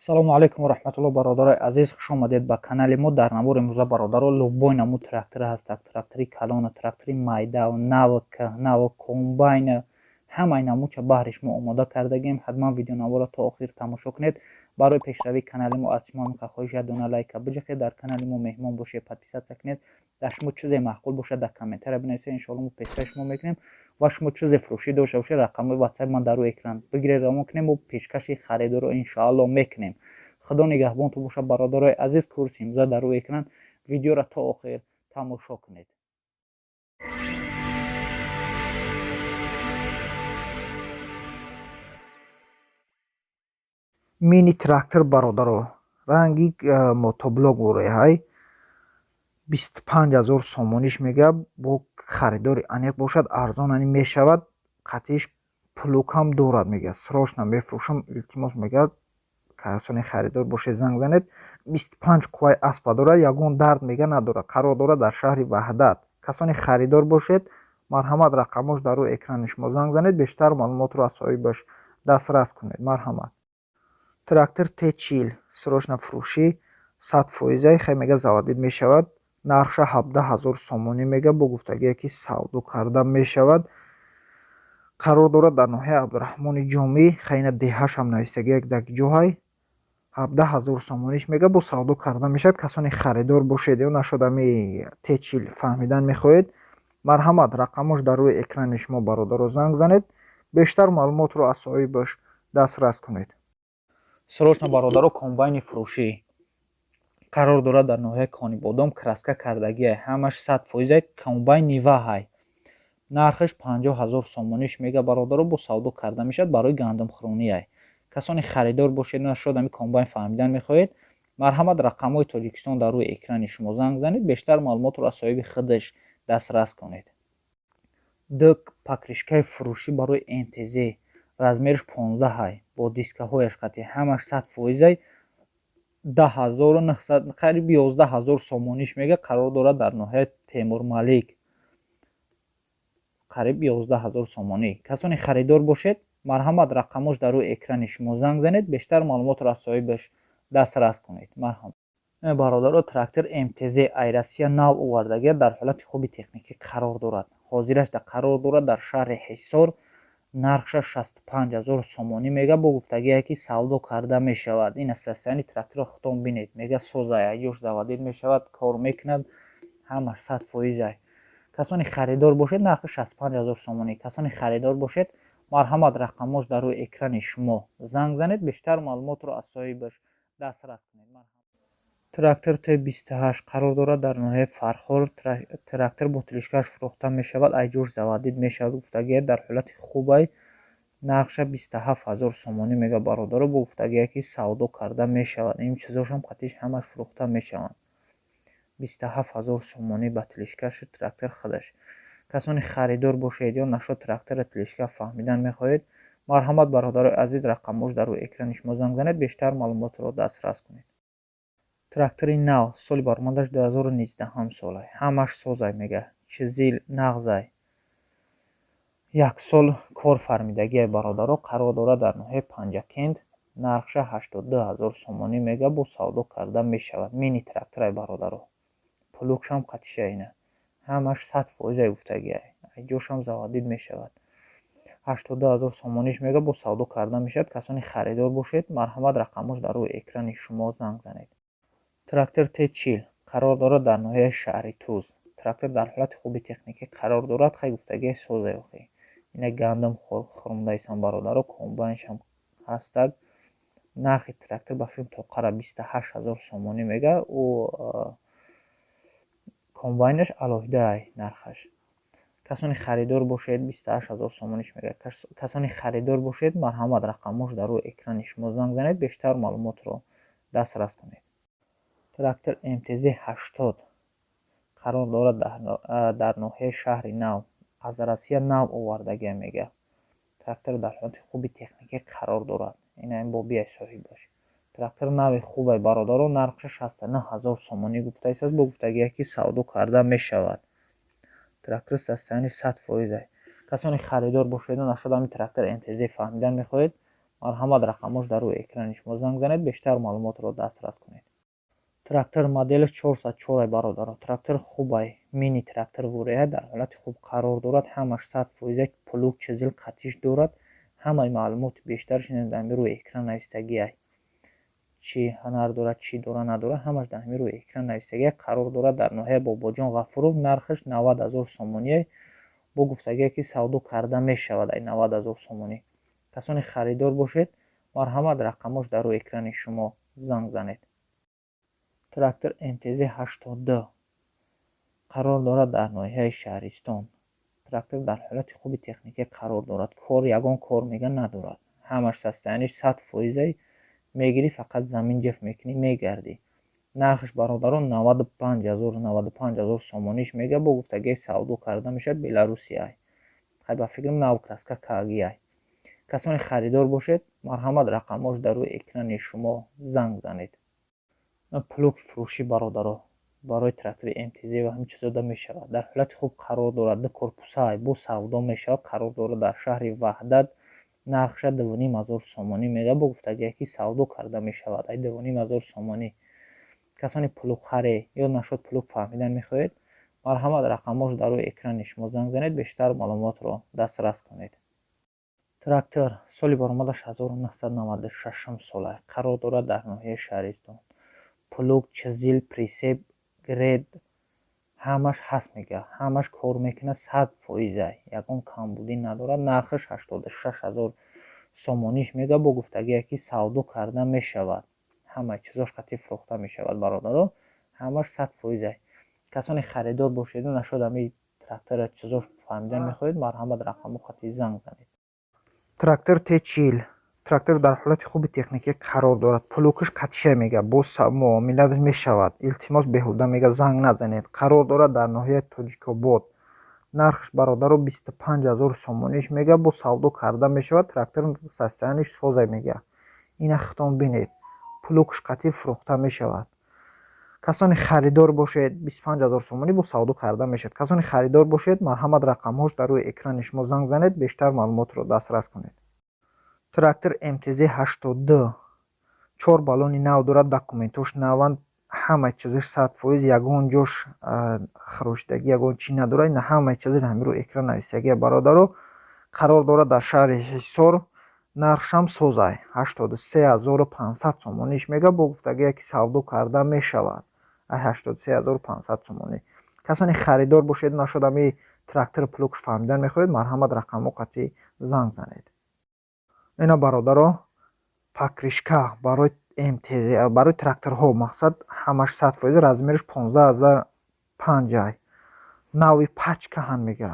салому алайкум ва раҳматуллоҳ. бародарои азиз, хуш омадед ба канали мо. дар набори имрӯза бародаро лубой намуд трактора ҳастак. Трактори калона, трактори майдау, наво каҳнаво, комбайна, ҳамаи намудша баҳриш мо омода кардагем. ҳатман видеонаворо то охир тамошо кунед. барои пешравии канали мо аз шумо мехоҳам хоҳиш ядона лайка биҷахед. дар канали мо меҳмон бошед, подписатсия кунед. дар шумо чизе маъқул бошад дар комментария бинависед. иншоалло мо пешравии шумо мекунем ва шумо чизе фурӯшӣ дошта бошед, рақамҳои WhatsApp ман дар рӯи экран бигиред, равон кунем. мо пешкаши харидоро иншоалло мекунем. худо нигаҳбонтон бошад. бародарои азиз, курси имрӯза дар рӯи экран. видеоро то охир тамошо кунед. мини трактор бародаро, ранги мотоблок буре ҳай 25000 сомониш мега. бо харидори аниқ бошад, арзон ани мешавад. қатиш плукам дорад мега. срочно мефурӯшам, илтимос мега касони харидор бошед занг занед. 25 қувваи аспа дорад, ягон дард мега надорад. қарор дорад дар шаҳри ваҳдат. касони харидор бошед, марҳамат, рақамош дар рӯи экрани шумо занг занед. бештар маълумотро аз соҳибаш дастрас кунед. марҳамат. трактор Т40 срочно фурӯшӣ 100%, хай мега заводид мешавад. нархша 17000 сомонӣ мега. бо гуфтагие ки савдо карда мешавад. қарор дорад дар ноҳияи Абдураҳмони Ҷомӣ. хайна деҳашам навистагиек дар ҷоҳай 17000 сомониш мега. бо савдо карда мешавад. касони харидор бошед ё нашуд ами Т40 фаҳмидан мехоҳед, марҳамат, рақамош дар рӯи экрани шумо бародаро занг занед. бештар маълумотро аз соҳибаш дастрас кунед. срочно бародаро, комбайни фурӯшӣ қарор дорад дар ноҳияи Конибодом. краска кардагия ҳамаш 100%. комбайн нива ҳай, нархаш 50000 сомониш мега. бародаро, бо савдо карда мешавад. барои гандумхӯронӣ ай. касони харидор бошед, нашуд ами комбайн фаҳмидан мехоҳед, марҳамат, рақамҳои Тоҷикистон дар рӯи экрани шумо занг занед. бештар маълумотро аз соҳиби худаш дастрас кунед. дук покришкаи фурӯшӣ барои МТЗ, размериш 15 ҳай, бо дискаҳояш қатъи ҳамаш 100%. 10900 қариб 11000 сомониш мега. қарор дорад дар ноҳияи Темурмалик, қариб 11000 сомонӣ. касони харидор бошед, марҳамат, рақамош дар рӯи экрани шумо занг занед. бештар маълумотро аз соҳибаш дастрас кунед. марҳамат. бародаро, трактор МТЗ Айрасия нав овардагия дар ҳолати хуби техникӣ қарор дорад. ҳозираш қарор дорад дар шаҳри Ҳисор. нархша 65000 сомонӣ мега. бо гуфтагие ки савдо карда мешавад. ин состояни трактора худтон бинед. мега созай, аҷош заводид мешавад, кор мекунад, ҳамаш 100%. касони харидор бошед, нархи 65000 сомонӣ. касони харидор бошед, марҳамат, рақамош дар рӯи экрани шумо занг занед. бештар маълумотро аз соҳибаш дастрас кунед. трактор Т28 қарор дорад дар ноҳияи Фархор. трактор бо тилишкаш фурӯхта мешавад, айҷош заводид мешавад. гуфтагие дар ҳолати хубай. нархша 27000 сомонӣ мега. бародаро, бо гуфтагие ки савдо карда мешавад. ин чизошам қатиш ҳамаш фурӯхта мешаванд. 27000 сомонӣ ба тилишкаши трактор худаш. касони харидор бошед ё нашуд трактора тилишка фаҳмидан мехоҳед, марҳамат, бародарои азиз, рақамош дар рӯи экрани шумо занг занед. бештар маълумотро дастрас кунед. трактори нав, соли баромадаш 2019 солай, ҳамаш созай мега. чизил нағзай, як сол кор фармидагия. бародаро, қарор дорад дар ноҳияи Панҷакент. нархша 82000 сомонӣ мега. бо савдо карда мешавад. мини тракторай бародаро, плукшам қатишаина, ҳамаш 100% гуфтагия, айҷошам заводид мешавад. 82000 сомониш мега. бо савдо карда мешавад. касони харидор бошед, марҳамат, рақамош дар рӯи экрани шумо занг занед. трактор Т40 қарор дорад дар ноҳияи шаҳри Туз. трактор дар ҳолати хуби техникӣ қарор дорад. хай гуфтагия созай охи, ина гандум хӯрондаисан бародаро. комбайншам ҳастак. нархи трактор ба филм тоқара 28000 сомонӣ мега. ӯ комбайнаш алоҳидаай нархаш. касони харидор бошед, 28000 сомониш мега. касони харидор бошед, марҳамат, рақамош дар рӯи экрани шумо занг занед. бештар маълумотро дастрас кунед. трактор МТЗ 80 қарор дорад дар ноҳияи шаҳри Нав. аз Россия нав овардагия мега. трактор дар ҳолати хуби техникӣ қарор дорад. ина ин бо биаи соҳибаш. трактор нави хубай бародаро. нархша 69000 сомонӣ гуфта истааст. бо гуфтагие ки савдо карда мешавад. трактор состояни 100%. касони харидор бошед, нашуд ами трактор МТЗ фаҳмидан мехоҳед, марҳамат рақамош дар рӯи экрани шумо занг занед, бештар маълумотро дастрас кунед. Трактор моделиш 404 бародаро. Трактор хубай, мини трактор вурея дар ҳолати хуб қарор дорад. Ҳамаш 100% плуг чизил қатиш дорад. ҳамаи маълумоти бештараш дар рӯи экран навистагиай. Чӣ ҳанар дорад, чӣ дора надора, ҳамаш дар рӯи экран навистагиай қарор дорад. Дар ноҳияи Бобоҷон Ғафуров нархаш 90 000 сомоние. Бо гуфтагие ки савдо карда мешавад ай 90 000 сомонӣ. касони харидор бошед, марҳамат рақамош дар рӯи экрани шумо занг занед. Трактор МТЗ 80D қарор дорад дар ноҳияи Шаҳристон. Трактор дар ҳолати хуби техникӣ қарор дорад. Кор ягон кор мега надорад. ҳамаш состояниш 100%. мегирӣ, фақат замин ҷифт мекунӣ, мегардӣ. нархаш бародарон 95 000 сомониш мега. бо гуфтагии савдо карда мешавад Беларусияй. хай ба фикрам нав краска кагияй. касони харидор бошед, марҳамат рақамош дар рӯи экрани шумо занг занед. плуг фурӯшӣ бародаро барои трактори МТЗ ва ҳамин чизо да мешавад. дар ҳолати хуб қарор дорад. ду корпусай бо савдо мешавад. қарор дорад дар шаҳри Ваҳдат. нархша 2500 сомонӣ мега. бо гуфтагие ки савдо карда мешавад ай 2500 сомонӣ. касони плугхаре ё нашод плуг фаҳмидан мехоҳед, марҳамат рақамош дар рӯи экрани шумо занг занед, бештар маълумотро дастрас кунед. трактор соли баромадаш 1996 сола қарор дорад дар ноҳияи Шаҳристон. плуг чизил присеп гред ҳамаш ҳаст мега. ҳамаш кор мекунад 100%. ягон камбудӣ надорад. нархаш 86 000 сомониш мега. бо гуфтагие ки савдо карда мешавад. ҳамаи чизош қатӣ фурӯхта мешавад бародаро. ҳамаш 100%. касони харидор бошеду нашуд ҳамин трактора чизош фаҳмидан мехоҳед, марҳамат рақамо қатӣ занг занед. трактор Т40 трактор дар ҳолати хуби техникӣ қарор дорад. плугаш қатиша мега. бо муомилат мешавад. илтимос беҳуда мега занг назанед. қарор дорад дар ноҳияи Тоҷикобод. нархаш бародаро 25 000 сомониш мега. бо савдо карда мешавад. трактор состояниш соза мега. ина хитон бинед. плугаш қатӣ фурӯхта мешавад. касони харидор бошед, 25 000 сомонӣ бо савдо карда мешавад. касони харидор бошед, марҳамат рақамҳош дар рӯи экрани шумо занг занед, бештар маълумотро дастрас кунед. трактор МТЗ 80D 4 баллони нав дорад. документош наванд. ҳамаи чизаш 100%. ягон ҷош хурӯшидагӣ ягон чӣ надорад. ина ҳамаи чизаш ҳамин рӯи экран навистагия бародаро. қарор дорад дар шаҳри Ҳисор. нархшам созай 83 500 сомониш мега. бо гуфтагие ки савдо карда мешавад ай 83 500 сомонӣ. касони харидор бошед, нашуд ҳамин трактор плугш фаҳмидан мехоҳед, марҳамат рақамо қатӣ занг занед. ина бародаро покришка барои МТЗ барои тракторҳо мақсад ҳамаш 100%. размериш 15005 ай. нави пачка ҳам мега.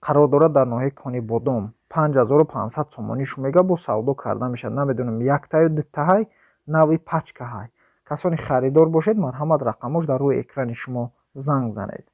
қарор дорад дар ноҳияи Кони Бодом. 5500 сомониш мега. бо савдо карда мешавад. намедонам яктаю дутаҳай. нави пачка ҳай. касони харидор бошед, марҳамат рақамош дар рӯи экрани шумо занг занед.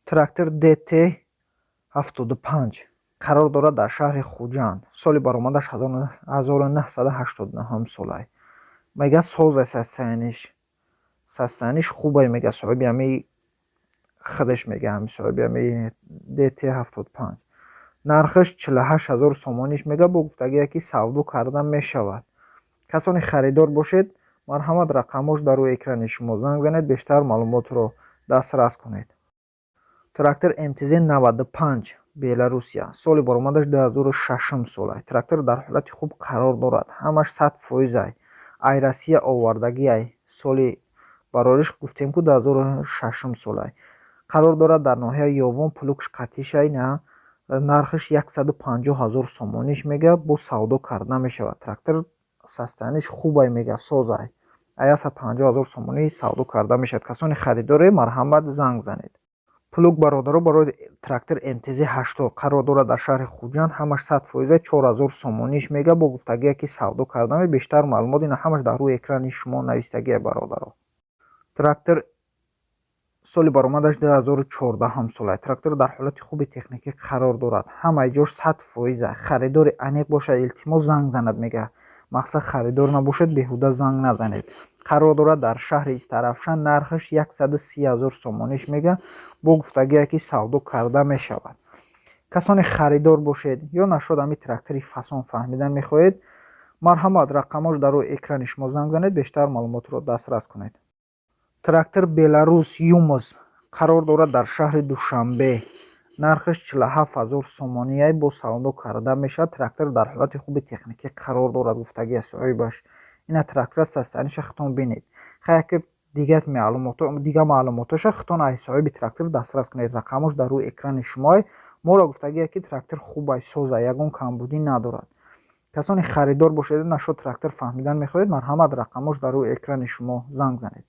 трактор ДТ 75 қарор дорад дар шаҳри Хуҷанд. соли баромадаш 1989 солай. мега соза состояниш хубай мега. соҳиби ҳамин худаш мега ҳамин соҳиби ҳамин ДТ 75. нархаш 48 000 сомониш мега. бо гуфтагие ки савдо карда мешавад. касони харидор бошед, марҳамат рақамош дар рӯи экрани шумо занг занед, бештар маълумотро дастрас кунед. трактор МТЗ 95 Беларусия соли баромадаш 2006 солай. трактор дар ҳолати хуб қарор дорад. ҳамаш 100%. ай Россия овардагиай. соли барориш гуфтем ку 2006 солай. қарор дорад дар ноҳияи Ёвон. плугш қатишай на. нархаш 150 000 сомониш мега. бо савдо карда мешавад. трактор состояниш хубай мега. созай ай 150 000 сомонӣ савдо карда мешавад. касони харидоре, марҳамат занг занед. плуг бародаро барои трактор МТЗ 80 қарор дорад дар шаҳри Хуҷанд. ҳамаш 100%. 4000 сомониш мега. бо гуфтагие ки савдо карда мешавад. бештар маълумот ина ҳамаш дар рӯи экрани шумо навистагия бародаро. трактор соли баромадаш 2014 солай. трактор дар ҳолати хуби техникӣ қарор дорад. ҳамаи ҷош 100%. харидори аниқ бошад, илтимос занг занад мега. мақсад харидор набошед, беҳуда занг назанед. қарор дорад дар шаҳри Истарафшан. нархаш 130 000 сомониш мега. бо гуфтагие ки савдо карда мешавад. касони харидор бошед ё нашуд ҳамин трактори фасон фаҳмидан мехоҳед, марҳамат, рақамош дар рӯи экрани шумо занг занед, бештар маълумотро дастрас кунед. Трактор Беларус Юмус қарор дорад дар шаҳри Душанбе. Нархаш 47 000 сомонияй бо савдо карда мешавад. Трактор дар ҳолати хуби техникӣ қарор дорад, гуфтагии соҳибаш. Ина трактор састаниша хитон бинед. Хаяки дигар маълумоташа хитон ай соҳиби трактор дастрас кунед. Рақамош дар рӯи экрани шумои моро гуфтагие ки трактор хубай, соза, ягон камбудӣ надорад. касони харидор бошед, нашо трактор фаҳмидан мехоҳед, марҳамат, рақамош дар рӯи экрани шумо занг занед.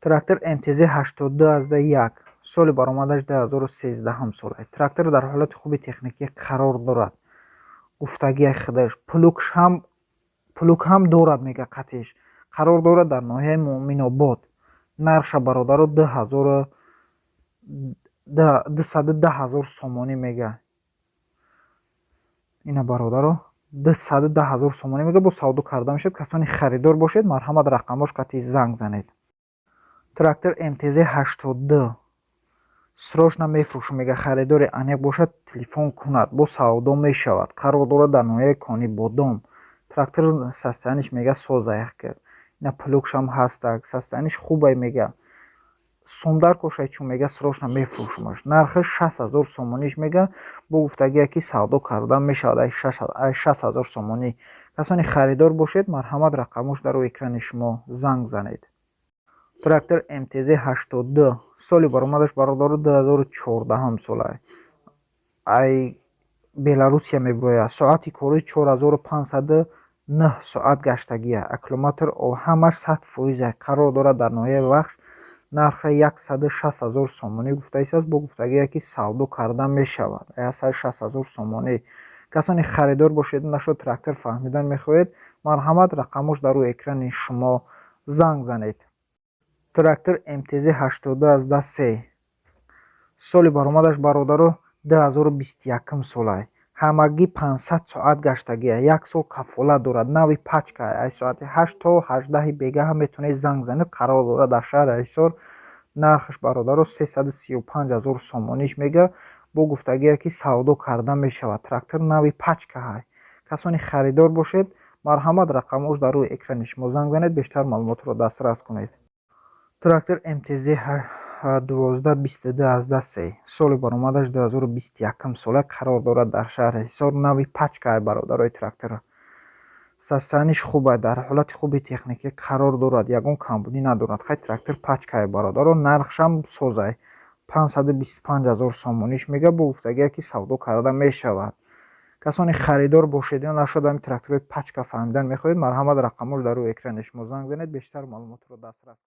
Трактор МТЗ 82-1 соли баромадаш 2013 сола. Трактор дар ҳолати хуби техникӣ қарор дорад. Гуфтагии худаш плуг ҳам дорад, мега қатиш. Қарор дорад дар ноҳияи Муъминобод. Нарша бародаро 210 000 сомонӣ мега. Ина бародаро 210 000 сомонӣ мега, бо савдо карда мешавад. касони харидор бошед, марҳамат, рақамош қатъи занг занед. Трактор МТЗ 82 срочно мефурӯшам, мега харидори аниқ бошад, телефон кунад, бо савдо мешавад. Қарор дорад дар ноҳияи Кони Бодом. Трактор состояниш мега соза кард. Ина плугшам ҳастак, состояниш хубай мега. Сумдар кошай чун мега срочно мефурӯшамаш. Нархаш 60 000 сомониш мега, бо гуфтагие ки савдо карда мешавад ай 60 000 сомонӣ. касони харидор бошед, марҳамат, рақамош дар рӯи экрани шумо занг занед. Трактор МТЗ 82 соли баромадаш бародаро 2014 сола. ай Беларусия меброяд. Соати кори 4509 соат гаштагия. аккумулятор ҳамаш 100%. қарор дорад дар ноҳияи Вахш. нарха 160 000 сомонӣ гуфта истааст, бо гуфтагие ки савдо карда мешавад. 160 000 сомонӣ. касони харидор бошед, нашо трактор фаҳмидан мехоҳед, марҳамат, рақамош дар рӯи экрани шумо занг занед. Трактор МТЗ 82-3 соли баромадаш бародаро 2021 сола. ҳамагӣ 500 соат гаштагия. 1 сол кафолат дорад. нави пачка. ай соати 8 то 18 бега ҳам метавонед занг занед. қарор дорад дар шаҳри Ҳисор. нархаш бародаро 335 000 сомониш мега, бо гуфтагие ки савдо карда мешавад. трактор нави пачка ҳай. касони харидор бошед, марҳамат, рақамош дар рӯи экрани шумо занг занед, бештар маълумотро дастрас кунед. Трактор МТЗ 1222-3 соли баромадаш 2021 сола. қарор дорад дар шаҳри Ҳисор. нави пачка ай бародарои трактора. состояниш хубай, дар ҳолати хуби техникӣ қарор дорад, ягон камбудӣ надорад. хай трактор пачка ай бародаро. нархшам созай 525 000 сомониш мега, бо гуфтагие ки савдо карда мешавад. касони харидор бошед, ё нашод ами трактори пачка фаҳмидан мехоҳед, марҳамат, рақамош дар рӯи экрани шумо занг занед, бештар маълумотро дастрас